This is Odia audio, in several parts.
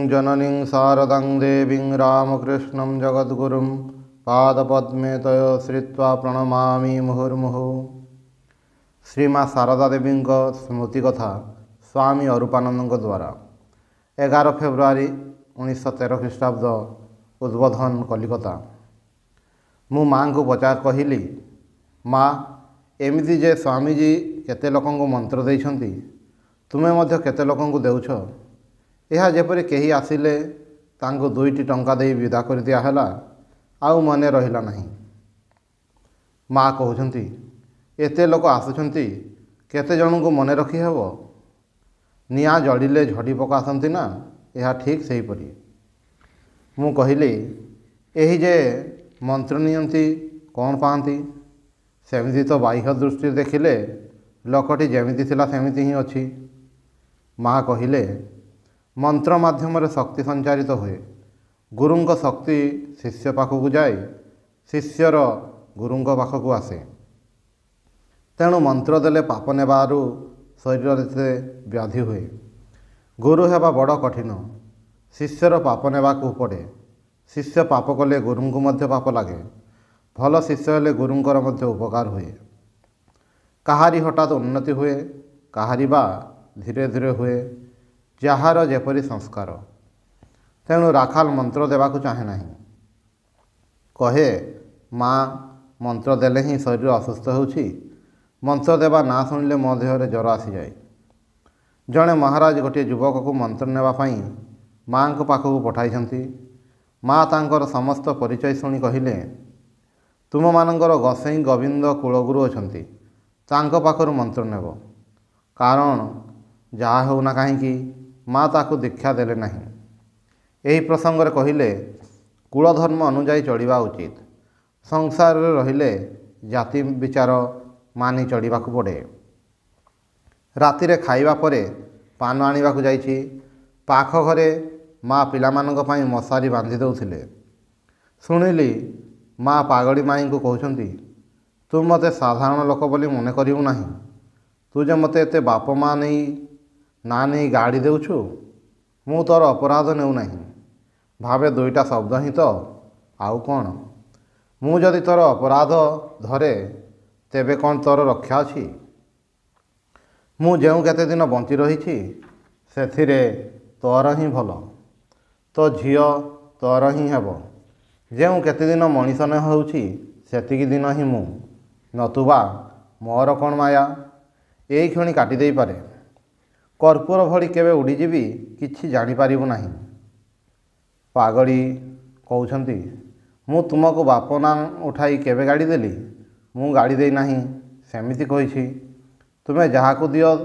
जननीं शारदां देवीं रामकृष्णं जगद्गुरुं पादपद्मे तय श्रित्वा प्रणमामि मुहुर्मुहुः। श्री माँ शारदा देवी स्मृति कथा स्वामी अरूपानंद द्वारा 11 फेब्रुआरी 1913 ख्रीष्टाब्द उद्बोधन कलिकता। मु माँ को पचार कहली, माँ एमिति जे स्वामीजी केते लोकंको मंत्र देइछंती, तुमे मध्य केते लोकंको देउछ। यह जेपरि केही आसिले तांको 2टी टंका देई विदा कर दिया हला, आउ मने रहिला नहीं। माँ कहउछंती, एते लोक आसुछंती, केते जनଙ୍କୁ मने रखी हेबो। निया जड़िले झड़ी पकासंती ना, यह ठीक सही परी। मु कहली, एही जे मंत्र नियंती कौन पाती, सेमिति तो बाह्य दृष्टि देखिले लोकटी जेमिति थिला सेमिति ही अछि। माँ कहिले, मंत्र माध्यम शक्ति संचारित हुए। गुरुंक शक्ति शिष्य पाखक जाए, शिष्यर गुरुंक पाखक आसे। तेणु मंत्र देले पाप नेबारु शरीर से व्याधि हुए। गुरु हेबा बड़ कठिन, शिष्यर पाप नेबाकू पड़े। शिष्य पाप कले गुरुंकु मध्य पाप लागे। भल शिष्य हेले गुरुंकर मध्य उपकार हुए। काहारी हठात उन्नति हुए, काहारी बा धीरे धीरे हुए, जार जेपरी संस्कार। तेणु राखाल मंत्र देवाकू चाहे नहीं। कहे, माँ मंत्र देले ही शरीर असुस्थ होउछि, मंत्र देवा ना शुणिले मो देहरे ज्वर आसी जाए। जड़े महाराज गोटे युवक को मंत्र नेबा पई माँ को पाखक पठाइछंती। माँ तांकर समस्त परिचय शुणी कहिले, तुम मानकर गोसाई गोविंद कुलगुरु अछंती, तांको पाखरु मंत्र नेब। कारण जहा होना कहीं माँ ताकू दीक्षा देले नहीं। यही प्रसंग रे कहिले, कुलधर्म अनुजाई चढ़ा उचित। संसार रे रहिले जाति विचार मानि चढ़ाक पड़े। राति रे खाइबा परे पान आनिबाकू जाइछि, पाख घरे माँ पिलामानंक पई मशारी बांधि दउथिले। शुणिली माँ पागड़ी माई को कहउछंती, तू मते साधारण लोक बोली मने करिवु नाही। तू जे मते एते बाप माँ नहीं ना नहीं गाड़ी देउछु, मु तोर अपराध नेउ नाही। भावे 2टा शब्द ही तो, आउ कौन। मु जदि तोर अपराध धरे तेबे कौन तोर रक्षा अछि। मु जेउ केते दिन बंची रहिछि सेथिरे तोर ही भल, तो झियो तोर ही हेबो। जेउ केते दिन मनीष न होउछि सेतिकी दिन ही मु, नतुबा मोर कौन माया। एई क्षणी काटी देई पारे। कर्पूर भली केवे उड़ीजीवी किछि जानी पारिबु नाही। पागड़ी कहउछंती, मु तुमको बाप नाम उठाई केवे गाड़ी देली, मु गाड़ी देई नाही। सेमिति कहिछि, तुमे जाहाकू दियो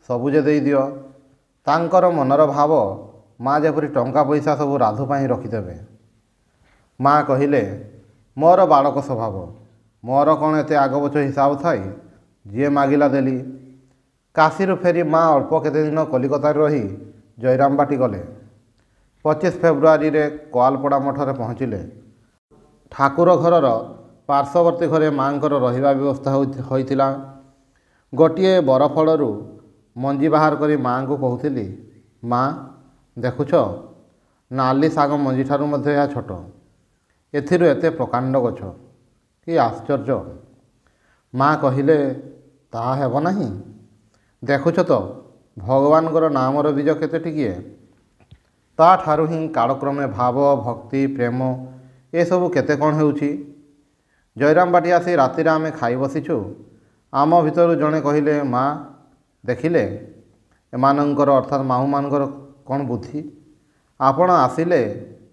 सबुजे देई दियो। तांकर मनर भाव माँ जेपरि टंका पैसा सब राधु पाई रखिदेबे। माँ कहिले, मोर बालक स्वभाव, मोर कौन एते आगबच हिसाब थाई, जे मागिला देली। काशीरू फेरी माँ अल्प केते दिन कलिकता रही जयरामबाटी गले। 25 फेब्रुआरी रे कोआलपड़ा मठरे पहुँचिले। ठाकुर घरर पार्श्ववर्ती घरे माँकर रहिबा व्यवस्था होइतिला। गोटिए बरफलरू मंजी बाहर करी माँ को कहूथिली, माँ देखुछ, नाली साग मंजी ठारू मध्य यह छोट, एथिरु एते प्रकांड गछ, कि आश्चर्य। माँ कहिले, ताहा हेब नाही। देखुछ तो भगवानकर नामर बीज केते टिकिए, ता ठारू ही कालक्रमे भाव भक्ति प्रेम ए सबु केते कौन हेउछि। जयरामबाटी आसी राति रे आमे खाई बसिछु। आम भितरु जणे कहिले, माँ देखिले एमानंकर अर्थात माहू मानकर कौन बुद्धि। आपण आसिले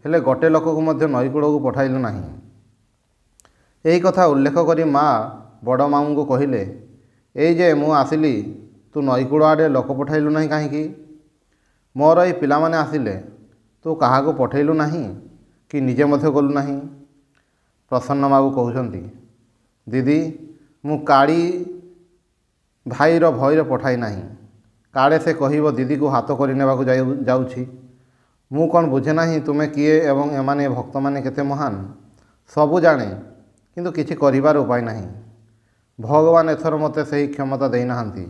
हेले गोटे लोक को मध्य नईकूल को पठाइलु नाही। एही कथा उल्लेख करी माँ बड़ मामू को कहिले, एई जे मु आसिली तू नईकूल आड़े लोक पठाइलु नाही काहींकी। मोर एई पिलामाने आसिले तू काहाको पठेइलु नाही कि निजे मध्य गलु नाही। प्रसन्न बाबू कहउछंती, दीदी मु काड़ी भाईर भयरे पठाई नाही। काड़े से कहिबो दीदी को हाथ करि नेबाकू जाउछि। मु कौन बुझे नाही तुमे किए एवं एमाने भक्त माने केते महान। सबु जाने किंतु किछि करिबार उपाय नाही। भगवान एथर मते सही क्षमता देई नाहांती।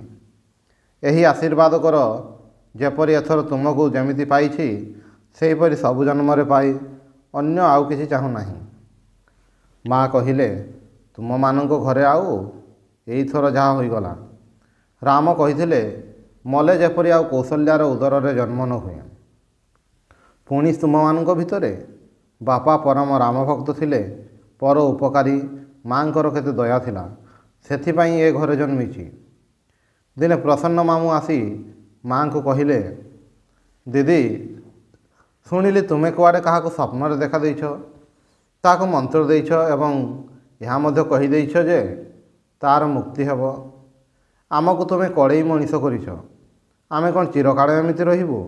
एही आशीर्वाद कर जेपरि एथर तुमको जेमिति पाइछि ସେହିପରି ସବୁ ଜନ୍ମରେ ପାଇ ଅନ୍ୟ ଆଉ କିଛି ଚାହୁଁନାହିଁ। ମା କହିଲେ, ତୁମମାନଙ୍କ ଘରେ ଆଉ ଏଇଥର ଯାହା ହୋଇଗଲା। ରାମ କହିଥିଲେ, ମଲେ ଯେପରି ଆଉ କୌଶଲ୍ୟାର ଉଦରରେ ଜନ୍ମ ନ ହୁଏ। ପୁଣି ତୁମମାନଙ୍କ ଭିତରେ ବାପା ପରମ ରାମଭକ୍ତ ଥିଲେ, ପର ଉପକାରୀ, ମାଙ୍କର କେତେ ଦୟା ଥିଲା, ସେଥିପାଇଁ ଏ ଘରେ ଜନ୍ମିଛି। ଦିନେ ପ୍ରସନ୍ନ ମାମୁଁ ଆସି ମାଙ୍କୁ କହିଲେ, ଦିଦି, ଶୁଣିଲି ତୁମେ କୁଆଡ଼େ କାହାକୁ ସ୍ୱପ୍ନରେ ଦେଖା ଦେଇଛ, ତାହାକୁ ମନ୍ତ୍ର ଦେଇଛ ଏବଂ ଏହା ମଧ୍ୟ କହିଦେଇଛ ଯେ ତାର ମୁକ୍ତି ହେବ। ଆମକୁ ତୁମେ କଡ଼େଇ ମଣିଷ କରିଛ, ଆମେ କ'ଣ ଚିରକାଳ ଏମିତି ରହିବୁ?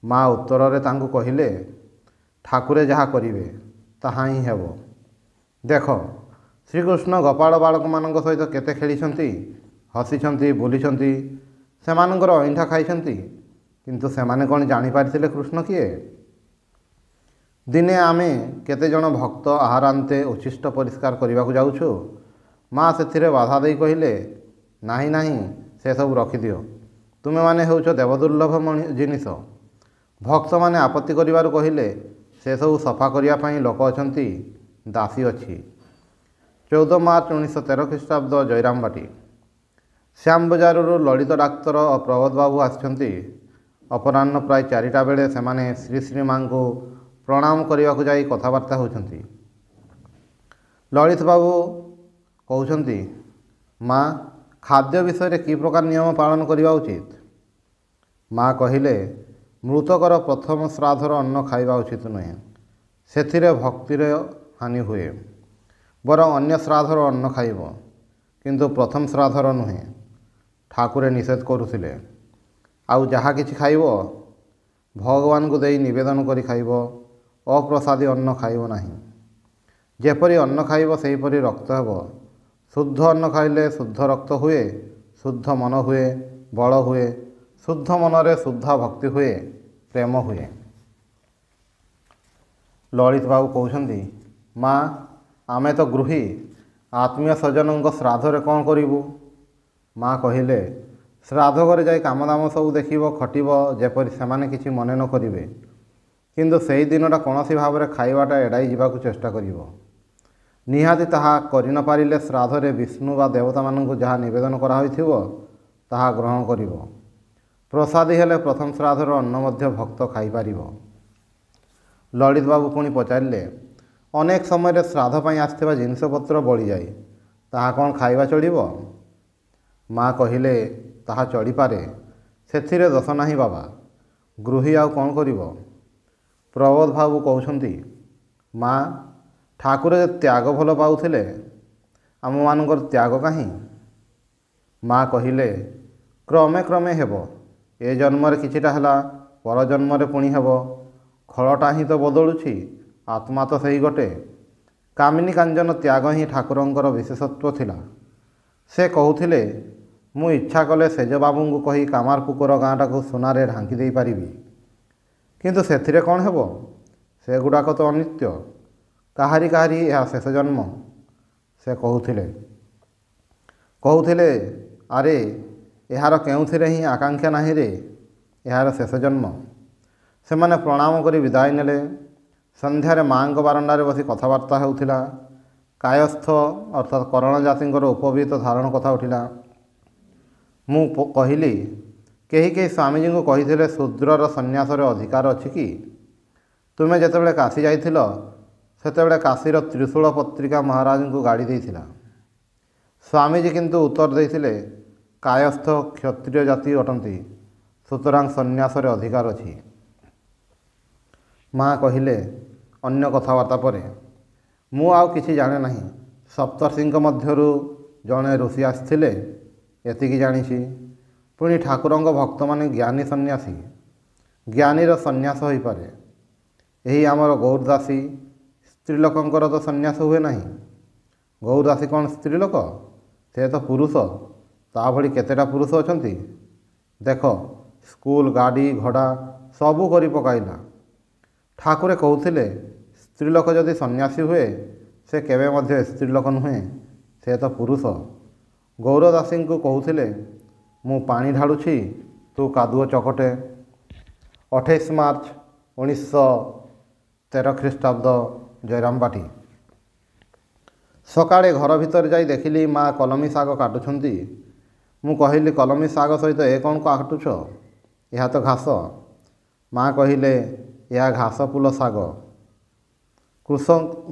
ମା ଉତ୍ତରରେ ତାଙ୍କୁ କହିଲେ, ଠାକୁରେ ଯାହା କରିବେ ତାହା ହିଁ ହେବ। ଦେଖ, ଶ୍ରୀକୃଷ୍ଣ ଗୋପାଳ ବାଳକମାନଙ୍କ ସହିତ କେତେ ଖେଳିଛନ୍ତି, ହସିଛନ୍ତି, ବୁଲିଛନ୍ତି, ସେମାନଙ୍କର ଅଇଁଠା ଖାଇଛନ୍ତି, କିନ୍ତୁ ସେମାନେ କ'ଣ ଜାଣିପାରିଥିଲେ କୃଷ୍ଣ କିଏ? ଦିନେ ଆମେ କେତେଜଣ ଭକ୍ତ ଆହାରାନ୍ତେ ଉଚ୍ଛିଷ୍ଟ ପରିଷ୍କାର କରିବାକୁ ଯାଉଛୁ। ମା ସେଥିରେ ବାଧା ଦେଇ କହିଲେ, ନାହିଁ ନାହିଁ, ସେସବୁ ରଖିଦିଅ। ତୁମେମାନେ ହେଉଛ ଦେବଦୁର୍ଲଭ ଜିନିଷ। ଭକ୍ତମାନେ ଆପତ୍ତି କରିବାରୁ କହିଲେ, ସେସବୁ ସଫା କରିବା ପାଇଁ ଲୋକ ଅଛନ୍ତି, ଦାସୀ ଅଛି। 14 ମାର୍ଚ୍ଚ 1913 ଖ୍ରୀଷ୍ଟାବ୍ଦ, ଜୟରାମବାଟୀ। ଶ୍ୟାମବଜାରରୁ ଲଳିତ ଡାକ୍ତର ଓ ପ୍ରବୋଧ ବାବୁ ଆସିଛନ୍ତି। ଅପରାହ୍ନ ପ୍ରାୟ 4ଟା ବେଳେ ସେମାନେ ଶ୍ରୀ ଶ୍ରୀ ମାଙ୍କୁ ପ୍ରଣାମ କରିବାକୁ ଯାଇ କଥାବାର୍ତ୍ତା ହେଉଛନ୍ତି। ଲଳିତ ବାବୁ କହୁଛନ୍ତି, ମା, ଖାଦ୍ୟ ବିଷୟରେ କି ପ୍ରକାର ନିୟମ ପାଳନ କରିବା ଉଚିତ? ମା କହିଲେ, ମୃତକର ପ୍ରଥମ ଶ୍ରାଦ୍ଧର ଅନ୍ନ ଖାଇବା ଉଚିତ ନୁହେଁ। ସେଥିରେ ଭକ୍ତିର ହାନି ହୁଏ। ବରଂ ଅନ୍ୟ ଶ୍ରାଦ୍ଧର ଅନ୍ନ ଖାଇବ, କିନ୍ତୁ ପ୍ରଥମ ଶ୍ରାଦ୍ଧର ନୁହେଁ। ଠାକୁରେ ନିଷେଧ କରୁଥିଲେ। ଆଉ ଯାହା କିଛି ଖାଇବ ଭଗବାନଙ୍କୁ ଦେଇ ନିବେଦନ କରି ଖାଇବ, ଅପ୍ରସାଦୀ ଅନ୍ନ ଖାଇବ ନାହିଁ। ଯେପରି ଅନ୍ନ ଖାଇବ ସେହିପରି ରକ୍ତ ହେବ। ଶୁଦ୍ଧ ଅନ୍ନ ଖାଇଲେ ଶୁଦ୍ଧ ରକ୍ତ ହୁଏ, ଶୁଦ୍ଧ ମନ ହୁଏ, ବଳ ହୁଏ। ଶୁଦ୍ଧ ମନରେ ଶୁଦ୍ଧ ଭକ୍ତି ହୁଏ, ପ୍ରେମ ହୁଏ। ଲଳିତ ବାବୁ କହୁଛନ୍ତି, ମା, ଆମେ ତ ଗୃହୀ, ଆତ୍ମୀୟ ସ୍ୱଜନଙ୍କ ଶ୍ରାଦ୍ଧରେ କ'ଣ କରିବୁ? ମା କହିଲେ, ଶ୍ରାଦ୍ଧ ଘରେ ଯାଇ କାମଦାମ ସବୁ ଦେଖିବ, ଖଟିବ, ଯେପରି ସେମାନେ କିଛି ମନେ ନ କରିବେ। କିନ୍ତୁ ସେହି ଦିନଟା କୌଣସି ଭାବରେ ଖାଇବାଟା ଏଡ଼ାଇ ଯିବାକୁ ଚେଷ୍ଟା କରିବ। ନିହାତି ତାହା କରିନପାରିଲେ ଶ୍ରାଦ୍ଧରେ ବିଷ୍ଣୁ ବା ଦେବତାମାନଙ୍କୁ ଯାହା ନିବେଦନ କରାହୋଇଥିବ ତାହା ଗ୍ରହଣ କରିବ। ପ୍ରସାଦୀ ହେଲେ ପ୍ରଥମ ଶ୍ରାଦ୍ଧର ଅନ୍ନ ମଧ୍ୟ ଭକ୍ତ ଖାଇପାରିବ। ଲଳିତ ବାବୁ ପୁଣି ପଚାରିଲେ, ଅନେକ ସମୟରେ ଶ୍ରାଦ୍ଧ ପାଇଁ ଆସିଥିବା ଜିନିଷପତ୍ର ବଳିଯାଏ, ତାହା କ'ଣ ଖାଇବା ଚଳିବ? ମା କହିଲେ, ତାହା ଚଳିପାରେ, ସେଥିରେ ଦୋଷ ନାହିଁ ବାବା। ଗୃହୀ ଆଉ କ'ଣ କରିବ? ପ୍ରବୋଧ ବାବୁ କହୁଛନ୍ତି, ମା, ଠାକୁର ଯେ ତ୍ୟାଗ ଭଲ ପାଉଥିଲେ, ଆମମାନଙ୍କର ତ୍ୟାଗ କାହିଁ? ମା କହିଲେ, କ୍ରମେ କ୍ରମେ ହେବ। ଏ ଜନ୍ମରେ କିଛିଟା ହେଲା, ପର ଜନ୍ମରେ ପୁଣି ହେବ। ଖଳଟା ହିଁ ତ ବଦଳୁଛି, ଆତ୍ମା ତ ସେହି ଗୋଟେ। କାମିନୀ କାଞ୍ଚନ ତ୍ୟାଗ ହିଁ ଠାକୁରଙ୍କର ବିଶେଷତ୍ୱ ଥିଲା। ସେ କହୁଥିଲେ, ମୁଁ ଇଚ୍ଛା କଲେ ସେଜବାବୁଙ୍କୁ କହି କାମାରପୁକୁର ଗାଁଟାକୁ ସୁନାରେ ଢାଙ୍କି ଦେଇପାରିବି, କିନ୍ତୁ ସେଥିରେ କ'ଣ ହେବ? ସେଗୁଡ଼ାକ ତ ଅନିତ୍ୟ। କାହାରି କାହାରି ଏହା ଶେଷ ଜନ୍ମ। ସେ କହୁଥିଲେ, ଆରେ ଏହାର କେଉଁଥିରେ ହିଁ ଆକାଂକ୍ଷା ନାହିଁ ରେ, ଏହାର ଶେଷ ଜନ୍ମ। ସେମାନେ ପ୍ରଣାମ କରି ବିଦାୟ ନେଲେ। ସନ୍ଧ୍ୟାରେ ମାଙ୍କ ବାରଣ୍ଡାରେ ବସି କଥାବାର୍ତ୍ତା ହେଉଥିଲା। କାୟସ୍ଥ ଅର୍ଥାତ୍ କରଣ ଜାତିଙ୍କର ଉପବୀତ ଧାରଣ କଥା ଉଠିଲା। ମୁଁ କହିଲି, କେହି ସ୍ୱାମୀଜୀଙ୍କୁ କହିଥିଲେ ଶୂଦ୍ରର ସନ୍ନ୍ୟାସରେ ଅଧିକାର ଅଛି କି? ତୁମେ ଯେତେବେଳେ କାଶୀ ଯାଇଥିଲ ସେତେବେଳେ କାଶୀର ତ୍ରିଶୂଳ ପତ୍ରିକା ମହାରାଜଙ୍କୁ ଗାଡ଼ି ଦେଇଥିଲା। ସ୍ୱାମୀଜୀ କିନ୍ତୁ ଉତ୍ତର ଦେଇଥିଲେ, କାୟସ୍ଥ କ୍ଷତ୍ରିୟ ଜାତି ଅଟନ୍ତି, ସୁତରାଂ ସନ୍ନ୍ୟାସରେ ଅଧିକାର ଅଛି। ମା କହିଲେ, ଅନ୍ୟ କଥାବାର୍ତ୍ତା ପରେ, ମୁଁ ଆଉ କିଛି ଜାଣେ ନାହିଁ। ସପ୍ତର୍ଷିଙ୍କ ମଧ୍ୟରୁ ଜଣେ ଋଷି ଆସିଥିଲେ, ଏତିକି ଜାଣିଛି। ପୁଣି ଠାକୁରଙ୍କ ଭକ୍ତମାନେ ଜ୍ଞାନୀ ସନ୍ନ୍ୟାସୀ। ଜ୍ଞାନୀର ସନ୍ନ୍ୟାସ ହୋଇପାରେ। ଏହି ଆମର ଗୌରଦାସୀ, ସ୍ତ୍ରୀଲୋକଙ୍କର ତ ସନ୍ନ୍ୟାସ ହୁଏ ନାହିଁ। ଗୌରଦାସୀ କ'ଣ ସ୍ତ୍ରୀ ଲୋକ? ସେ ତ ପୁରୁଷ। ତା ଭଳି କେତେଟା ପୁରୁଷ ଅଛନ୍ତି। ଦେଖ, ସ୍କୁଲ, ଗାଡ଼ି, ଘୋଡ଼ା ସବୁ କରି ପକାଇଲା। ଠାକୁରେ କହୁଥିଲେ, ସ୍ତ୍ରୀଲୋକ ଯଦି ସନ୍ନ୍ୟାସୀ ହୁଏ ସେ କେବେ ମଧ୍ୟ ସ୍ତ୍ରୀଲୋକ ନୁହେଁ, ସେ ତ ପୁରୁଷ। ଗୌରଦାସୀଙ୍କୁ କହୁଥିଲେ, ମୁଁ ପାଣି ଢାଳୁଛି, ତୁ କାଦୁଅ ଚକଟେ। 28 ମାର୍ଚ୍ଚ 1913 ଖ୍ରୀଷ୍ଟାବ୍ଦ ଜୟରାମବାଟି। ସକାଳେ ଘର ଭିତରେ ଯାଇ ଦେଖିଲି ମା କଲମୀ ଶାଗ କାଟୁଛନ୍ତି। ମୁଁ କହିଲି, କଲମୀ ଶାଗ ସହିତ ଏ କ'ଣ କାଟୁଛ? ଏହା ତ ଘାସ। ମା କହିଲେ, ଏହା ଘାସ ଫୁଲ ଶାଗ।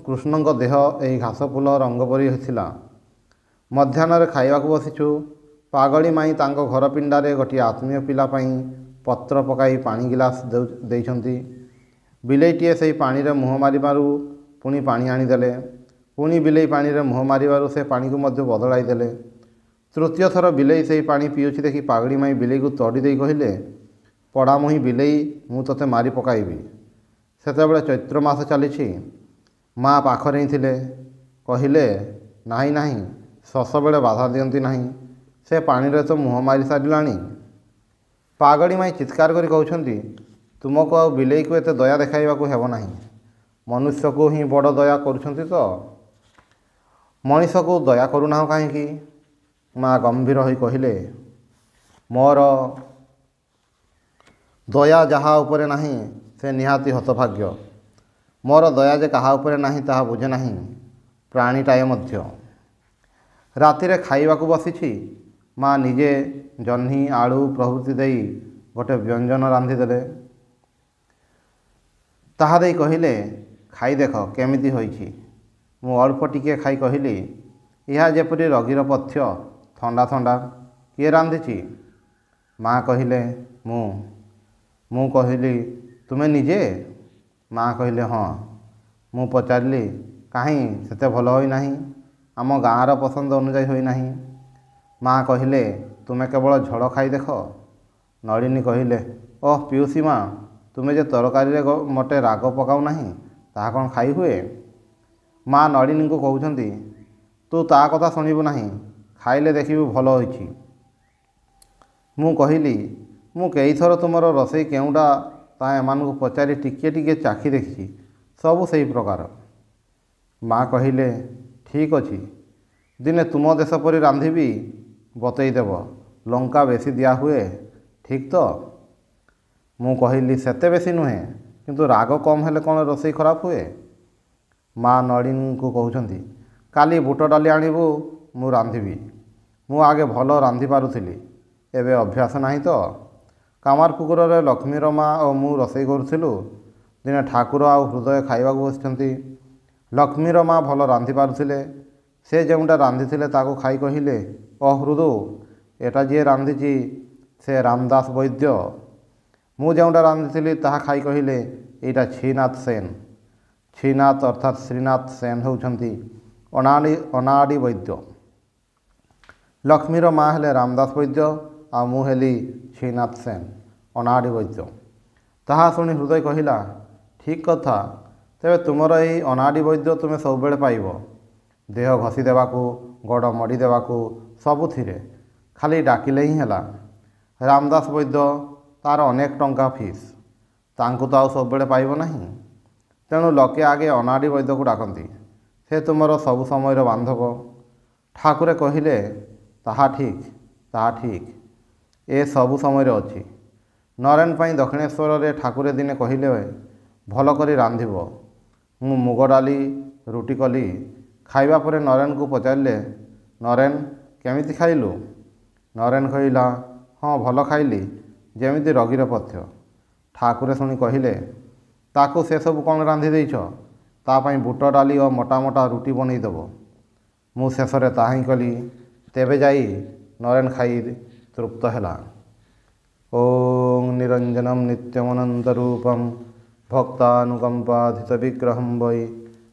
କୃଷ୍ଣଙ୍କ ଦେହ ଏହି ଘାସ ଫୁଲ ରଙ୍ଗ ପରି ଥିଲା। ମଧ୍ୟାହ୍ନରେ ଖାଇବାକୁ ବସିଛୁ। ପାଗଳୀ ମାଇଁ ତାଙ୍କ ଘର ପିଣ୍ଡାରେ ଗୋଟିଏ ଆତ୍ମୀୟ ପିଲା ପାଇଁ ପତ୍ର ପକାଇ ପାଣି ଗିଲାସ ଦେଇଛନ୍ତି। ବିଲେଇଟିଏ ସେହି ପାଣିରେ ମୁହଁ ମାରିବାରୁ ପୁଣି ପାଣି ଆଣିଦେଲେ। ପୁଣି ବିଲେଇ ପାଣିରେ ମୁହଁ ମାରିବାରୁ ସେ ପାଣିକୁ ମଧ୍ୟ ବଦଳାଇ ଦେଲେ। ତୃତୀୟ ଥର ବିଲେଇ ସେହି ପାଣି ପିଉଛି ଦେଖି ପାଗଳୀ ମାଇଁ ବିଲେଇକୁ ତଡ଼ି ଦେଇ କହିଲେ, ପଡ଼ାମୁହିଁ ବିଲେଇ, ମୁଁ ତୋତେ ମାରି ପକାଇବି। ସେତେବେଳେ ଚୈତ୍ର ମାସ ଚାଲିଛି। ମା ପାଖରେ ହିଁ ଥିଲେ। କହିଲେ, ନାହିଁ ନାହିଁ, ଶଶ ବେଳେ ବାଧା ଦିଅନ୍ତି ନାହିଁ। ସେ ପାଣିରେ ତ ମୁହଁ ମାରି ସାରିଲାଣି। ପାଗଳୀ ମାଇଁ ଚିତ୍କାର କରି କହୁଛନ୍ତି, ତୁମକୁ ଆଉ ବିଲେଇକୁ ଏତେ ଦୟା ଦେଖାଇବାକୁ ହେବ ନାହିଁ। ମନୁଷ୍ୟକୁ ହିଁ ବଡ଼ ଦୟା କରୁଛନ୍ତି ତ, ମଣିଷକୁ ଦୟା କରୁନାହୁଁ କାହିଁକି? ମା ଗମ୍ଭୀର ହୋଇ କହିଲେ, ମୋର ଦୟା ଯାହା ଉପରେ ନାହିଁ ସେ ନିହାତି ହତଭାଗ୍ୟ। ମୋର ଦୟା ଯେ କାହା ଉପରେ ନାହିଁ ତାହା ବୁଝେ ନାହିଁ ପ୍ରାଣୀଟାଏ ମଧ୍ୟ। ରାତିରେ ଖାଇବାକୁ ବସିଛି। ମା ନିଜେ ଜହ୍ନି, ଆଳୁ ପ୍ରଭୃତି ଦେଇ ଗୋଟିଏ ବ୍ୟଞ୍ଜନ ରାନ୍ଧିଦେଲେ। ତାହା ଦେଇ କହିଲେ, ଖାଇ ଦେଖ କେମିତି ହୋଇଛି। ମୁଁ ଅଳ୍ପ ଟିକିଏ ଖାଇ କହିଲି, ଏହା ଯେପରି ରୋଗୀର ପଥ୍ୟ, ଥଣ୍ଡା ଥଣ୍ଡା। କିଏ ରାନ୍ଧିଛି? ମା କହିଲେ, ମୁଁ କହିଲି, ତୁମେ ନିଜେ? ମା କହିଲେ, ହଁ। ମୁଁ ପଚାରିଲି, କାହିଁ ସେତେ ଭଲ ହୋଇନାହିଁ? ଆମ ଗାଁର ପସନ୍ଦ ଅନୁଯାୟୀ ହୋଇନାହିଁ। ମା କହିଲେ, ତୁମେ କେବଳ ଝୋଳ ଖାଇ ଦେଖ। ନଳିନୀ କହିଲେ, ଓଃ ପିଉସୀ ମା, ତୁମେ ଯେ ତରକାରୀରେ ମୋଟେ ରାଗ ପକାଉ ନାହିଁ, ତାହା କ'ଣ ଖାଇ ହୁଏ? ମା ନଳିନୀଙ୍କୁ କହୁଛନ୍ତି, ତୁ ତା କଥା ଶୁଣିବୁ ନାହିଁ, ଖାଇଲେ ଦେଖିବୁ ଭଲ ହୋଇଛି। ମୁଁ କହିଲି, ମୁଁ କେଇଥର ତୁମର ରୋଷେଇ କେଉଁଟା ତାହା ଏମାନଙ୍କୁ ପଚାରି ଟିକିଏ ଟିକିଏ ଚାଖି ଦେଖିଛି, ସବୁ ସେହି ପ୍ରକାର। ମା କହିଲେ, ଠିକ୍ ଅଛି, ଦିନେ ତୁମ ଦେଶ ପରି ରାନ୍ଧିବି, ବତେଇ ଦେବ। ଲଙ୍କା ବେଶୀ ଦିଆହୁଏ, ଠିକ୍ ତ? ମୁଁ କହିଲି, ସେତେ ବେଶୀ ନୁହେଁ, କିନ୍ତୁ ରାଗ କମ୍ ହେଲେ କ'ଣ ରୋଷେଇ ଖରାପ ହୁଏ? ମା ନଳିନୀଙ୍କୁ କହୁଛନ୍ତି, କାଲି ବୁଟ ଡାଲି ଆଣିବୁ, ମୁଁ ରାନ୍ଧିବି। ମୁଁ ଆଗେ ଭଲ ରାନ୍ଧି ପାରୁଥିଲି, ଏବେ ଅଭ୍ୟାସ ନାହିଁ ତ। କାମାରପୁକୁରରେ ଲକ୍ଷ୍ମୀର ମା ଓ ମୁଁ ରୋଷେଇ କରୁଥିଲୁ। ଦିନେ ଠାକୁର ଆଉ ହୃଦୟ ଖାଇବାକୁ ବସିଛନ୍ତି। ଲକ୍ଷ୍ମୀର ମା ଭଲ ରାନ୍ଧି ପାରୁଥିଲେ। ସେ ଯେଉଁଟା ରାନ୍ଧିଥିଲେ ତାକୁ ଖାଇ କହିଲେ, ଓଃ ହୃଦୁ, ଏଟା ଯିଏ ରାନ୍ଧିଛି ସେ ରାମଦାସ ବୈଦ୍ୟ। ମୁଁ ଯେଉଁଟା ରାନ୍ଧିଥିଲି ତାହା ଖାଇ କହିଲେ, ଏଇଟା ଶ୍ରୀନାଥ ସେନ। ଶ୍ରୀନାଥ ଅର୍ଥାତ୍ ଶ୍ରୀନାଥ ସେନ ହେଉଛନ୍ତି ଅନାଡ଼ି ବୈଦ୍ୟ। ଲକ୍ଷ୍ମୀର ମା ହେଲେ ରାମଦାସ ବୈଦ୍ୟ ଆଉ ମୁଁ ହେଲି ଶ୍ରୀନାଥ ସେନ, ଅନାଡ଼ି ବୈଦ୍ୟ। ତାହା ଶୁଣି ହୃଦୟ କହିଲା, ଠିକ୍ କଥା, ତେବେ ତୁମର ଏହି ଅନାଡ଼ି ବୈଦ୍ୟ ତୁମେ ସବୁବେଳେ ପାଇବ। ଦେହ ଘଷି ଦେବାକୁ, ଗୋଡ଼ ମଡ଼ି ଦେବାକୁ, ସବୁଥିରେ। ଖାଲି ଡାକିଲେ ହିଁ ହେଲା। ରାମଦାସ ବୈଦ୍ୟ, ତା'ର ଅନେକ ଟଙ୍କା ଫିସ୍। ତାଙ୍କୁ ତ ଆଉ ସବୁବେଳେ ପାଇବ ନାହିଁ। ତେଣୁ ଲୋକେ ଆଗେ ଅନାଡ଼ି ବୈଦ୍ୟକୁ ଡାକନ୍ତି। ସେ ତୁମର ସବୁ ସମୟର ବାନ୍ଧବ। ଠାକୁରେ କହିଲେ, ତାହା ଠିକ୍, ତାହା ଠିକ୍, ଏ ସବୁ ସମୟରେ ଅଛି। ନରେନ ପାଇଁ ଦକ୍ଷିଣେଶ୍ୱରରେ ଠାକୁରେ ଦିନେ କହିଲେ, ଭଲ କରି ରାନ୍ଧିବ। ମୁଁ ମୁଗ ଡାଲି ରୁଟି କଲି। ଖାଇବା ପରେ ନରେନକୁ ପଚାରିଲେ, ନରେନ କେମିତି ଖାଇଲୁ? ନରେନ କହିଲା, ହଁ ଭଲ ଖାଇଲି, ଯେମିତି ରୋଗୀର ପଥ୍ୟ। ଠାକୁରେ ଶୁଣି କହିଲେ, ତାକୁ ସେସବୁ କ'ଣ ରାନ୍ଧି ଦେଇଛ? ତା ପାଇଁ ବୁଟ ଡାଲି ଓ ମୋଟା ମୋଟା ରୁଟି ବନେଇ ଦେବ। ମୁଁ ଶେଷରେ ତାହା ହିଁ କଲି। ତେବେ ଯାଇ ନରେନ ଖାଇ ତୃପ୍ତ ହେଲା। ଓଂ ନିରଞ୍ଜନମ ନିତ୍ୟମନନ୍ତ ରୂପମ୍ ଭକ୍ତାନୁକମ୍ପାଧିତ ବିଗ୍ରହଂ ବୈ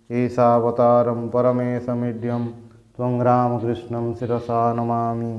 ଈଶାବତାରଂ ପରମେଶମିଢ୍ୟଂ ତ୍ୱଂ ରାମକୃଷ୍ଣଂ ଶିରସା ନମାମି।